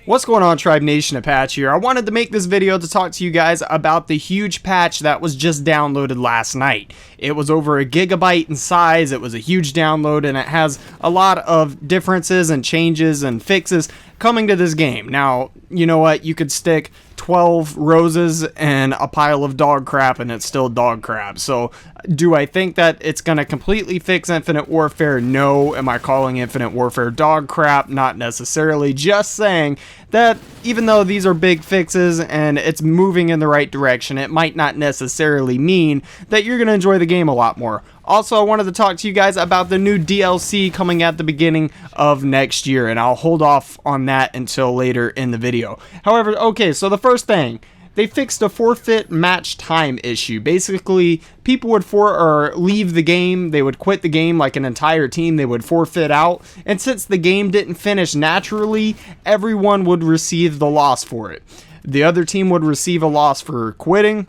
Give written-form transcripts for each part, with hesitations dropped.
What's going on, Tribe Nation? Apache here. I wanted to make this video to talk to you guys about the huge patch that was just downloaded last night. It was over a gigabyte in size, it was a huge download, and it has a lot of differences and changes and fixes coming to this game. Now, you know what? You could stick 12 roses and a pile of dog crap and it's still dog crap. So do I think that it's going to completely fix Infinite Warfare? No. Am I calling Infinite Warfare dog crap? Not necessarily. Just saying that even though these are big fixes and it's moving in the right direction, it might not necessarily mean that you're going to enjoy the game a lot more. Also, I wanted to talk to you guys about the new DLC coming at the beginning of next year, and I'll hold off on that until later in the video. However, okay, so the first thing, they fixed a forfeit match time issue. Basically, people would leave the game, they would quit the game like an entire team, they would forfeit out, and since the game didn't finish naturally, everyone would receive the loss for it. The other team would receive a loss for quitting,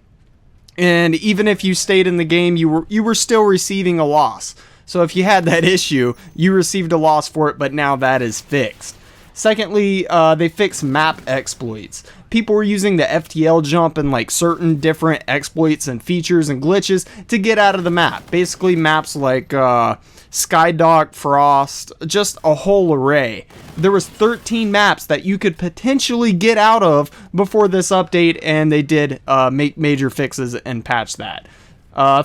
and even if you stayed in the game, you were still receiving a loss. So if you had that issue, you received a loss for it, but now that is fixed. Secondly, they fixed map exploits. People were using the FTL jump and like certain different exploits and features and glitches to get out of the map. Basically maps like Skydock, Frost, just a whole array. There was 13 maps that you could potentially get out of before this update, and they did make major fixes and patch that.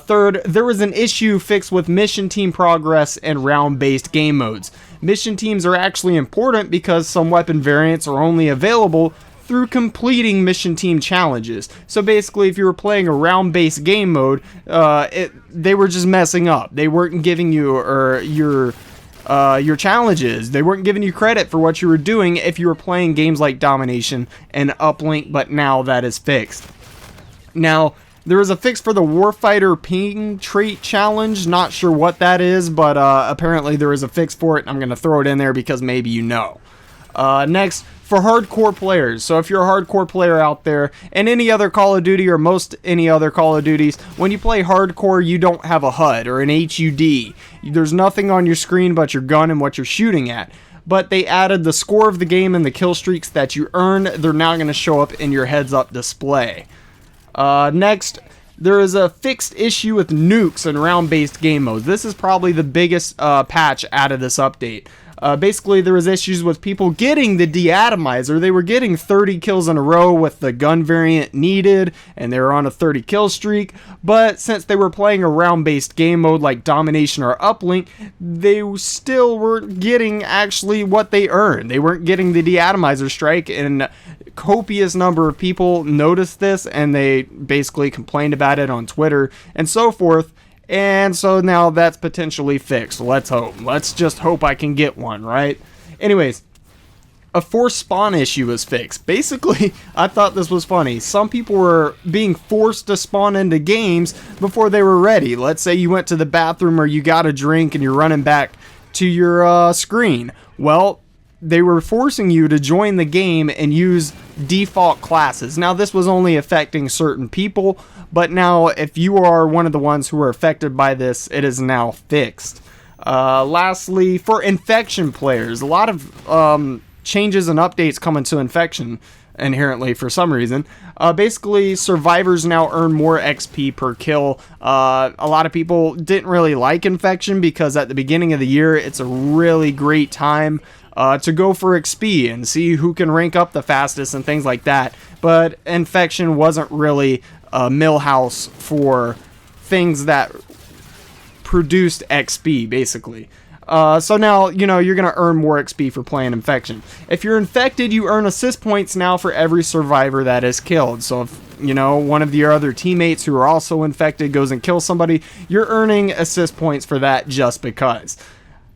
Third, there was an issue fixed with mission team progress and round-based game modes. Mission teams are actually important because some weapon variants are only available through completing mission team challenges. So basically, if you were playing a round-based game mode, they were just messing up. They weren't giving you your challenges. They weren't giving you credit for what you were doing if you were playing games like Domination and Uplink, but now that is fixed. Now, there is a fix for the Warfighter Ping Trait Challenge. Not sure what that is, but apparently there is a fix for it. I'm going to throw it in there because maybe you know. Next, for hardcore players. So if you're a hardcore player out there, and any other Call of Duty or most any other Call of Duties, when you play hardcore, you don't have a HUD or an HUD. There's nothing on your screen but your gun and what you're shooting at. But they added the score of the game and the kill streaks that you earn. They're now going to show up in your heads-up display. Next, there is a fixed issue with nukes and round-based game modes. This is probably the biggest patch out of this update. Basically, there was issues with people getting the deatomizer. They were getting 30 kills in a row with the gun variant needed, and they were on a 30 kill streak. But since they were playing a round-based game mode like Domination or Uplink, they still weren't getting actually what they earned. They weren't getting the deatomizer strike, and copious number of people noticed this, and they basically complained about it on Twitter and so forth. And so now that's potentially fixed. Let's hope. Let's just hope I can get one, right? Anyways, a forced spawn issue is fixed. Basically, I thought this was funny. Some people were being forced to spawn into games before they were ready. Let's say you went to the bathroom or you got a drink and you're running back to your screen. Well, they were forcing you to join the game and use default classes. Now, this was only affecting certain people, but now if you are one of the ones who are affected by this, it is now fixed. Lastly, for infection players, a lot of changes and updates coming to infection inherently for some reason. Basically, survivors now earn more XP per kill. A lot of people didn't really like infection because at the beginning of the year, it's a really great time to go for XP and see who can rank up the fastest and things like that. But infection wasn't really a millhouse for things that produced XP, basically. So now, you know, you're going to earn more XP for playing infection. If you're infected, you earn assist points now for every survivor that is killed. So if, you know, one of your other teammates who are also infected goes and kills somebody, you're earning assist points for that just because.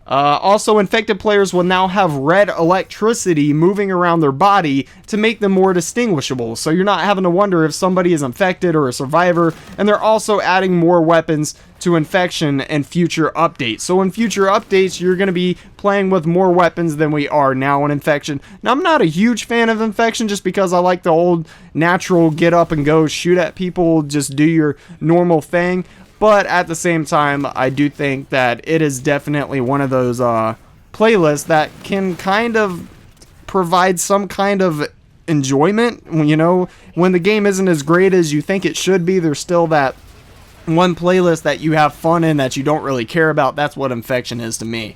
Also, infected players will now have red electricity moving around their body to make them more distinguishable. So you're not having to wonder if somebody is infected or a survivor. And they're also adding more weapons to infection in future updates. So in future updates, you're going to be playing with more weapons than we are now in infection. Now, I'm not a huge fan of infection just because I like the old natural get up and go, shoot at people, just do your normal thing. But at the same time, I do think that it is definitely one of those playlists that can kind of provide some kind of enjoyment. You know, when the game isn't as great as you think it should be, there's still that one playlist that you have fun in that you don't really care about. That's what Infection is to me.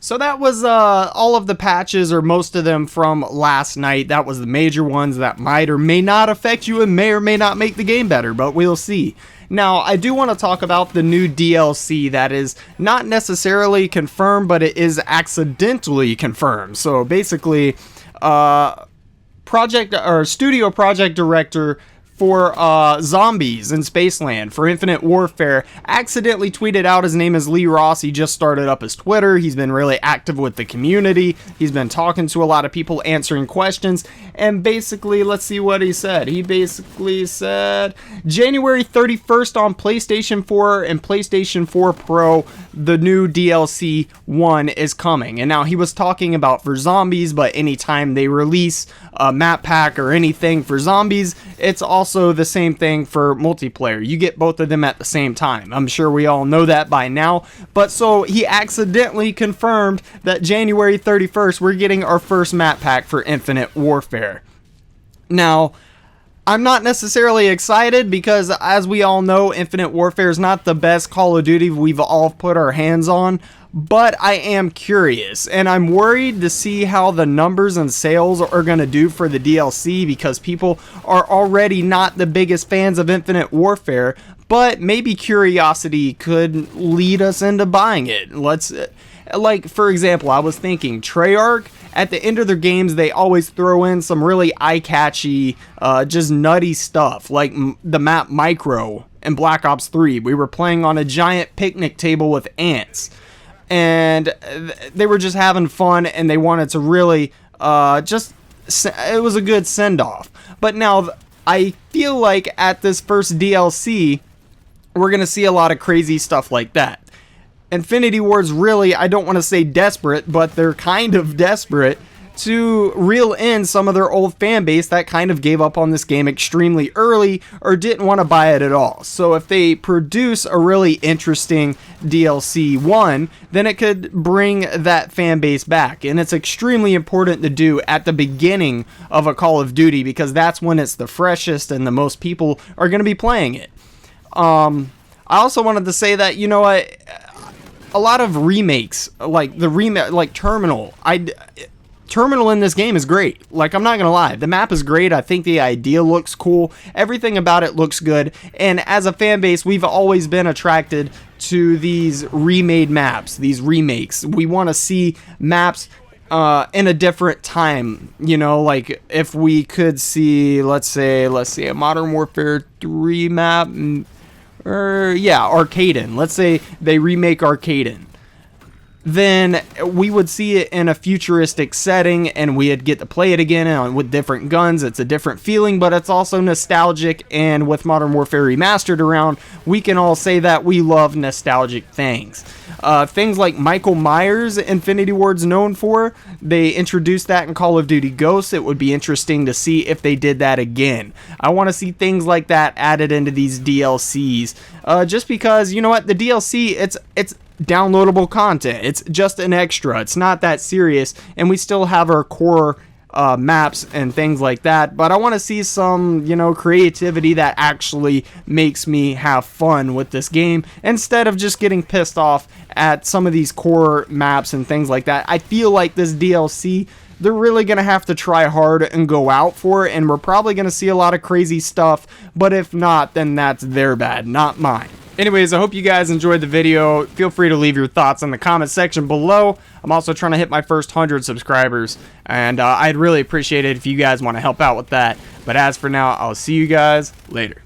So that was all of the patches, or most of them, from last night. That was the major ones that might or may not affect you and may or may not make the game better, but we'll see. Now, I do want to talk about the new DLC that is not necessarily confirmed, but it is accidentally confirmed. So basically, studio project director for Zombies in Spaceland for Infinite Warfare accidentally tweeted out his name is Lee Ross. He just started up his Twitter. He's been really active with the community. He's been talking to a lot of people, answering questions, and basically, let's see what he said. He basically said, January 31st on PlayStation 4 and PlayStation 4 Pro, the new DLC 1 is coming. And now he was talking about for Zombies, but anytime they release a map pack or anything for Zombies, it's also the same thing for multiplayer. You get both of them at the same time. I'm sure we all know that by now, but so he accidentally confirmed that January 31st we're getting our first map pack for Infinite Warfare. Now, I'm not necessarily excited because, as we all know, Infinite Warfare is not the best Call of Duty we've all put our hands on, but I am curious, and I'm worried to see how the numbers and sales are going to do for the DLC, because people are already not the biggest fans of Infinite Warfare, but maybe curiosity could lead us into buying it. Like, for example, I was thinking Treyarch, at the end of their games, they always throw in some really eye-catchy, just nutty stuff, like the map Micro in Black Ops 3. We were playing on a giant picnic table with ants, and they were just having fun, and they wanted to really, it was a good send-off. But now, I feel like at this first DLC, we're going to see a lot of crazy stuff like that. Infinity Ward's really, I don't want to say desperate, but they're kind of desperate to reel in some of their old fan base that kind of gave up on this game extremely early or didn't want to buy it at all. So if they produce a really interesting DLC 1, then it could bring that fan base back. And it's extremely important to do at the beginning of a Call of Duty, because that's when it's the freshest and the most people are going to be playing it. I also wanted to say that, you know what, a lot of remakes, like Terminal, Terminal in this game is great. Like, I'm not gonna lie, the map is great. I think the idea looks cool. Everything about it looks good. And as a fan base, we've always been attracted to these remade maps, these remakes. We want to see maps in a different time. You know, like if we could see, let's say a Modern Warfare 3 map. Arcaden. Let's say they remake Arcaden. Then we would see it in a futuristic setting, and we'd get to play it again with different guns. It's a different feeling, but it's also nostalgic, and with Modern Warfare Remastered around, we can all say that we love nostalgic things. Things like Michael Myers, Infinity Ward's known for, they introduced that in Call of Duty Ghosts. It would be interesting to see if they did that again. I want to see things like that added into these DLCs, just because, you know what, the DLC, it's downloadable content. It's just an extra. It's not that serious, and we still have our core maps and things like that, but I want to see some, you know, creativity that actually makes me have fun with this game, instead of just getting pissed off at some of these core maps and things like that. I feel like this DLC, they're really going to have to try hard and go out for it, and we're probably going to see a lot of crazy stuff, but if not, then that's their bad, not mine. Anyways, I hope you guys enjoyed the video. Feel free to leave your thoughts in the comment section below. I'm also trying to hit my first 100 subscribers, and I'd really appreciate it if you guys want to help out with that. But as for now, I'll see you guys later.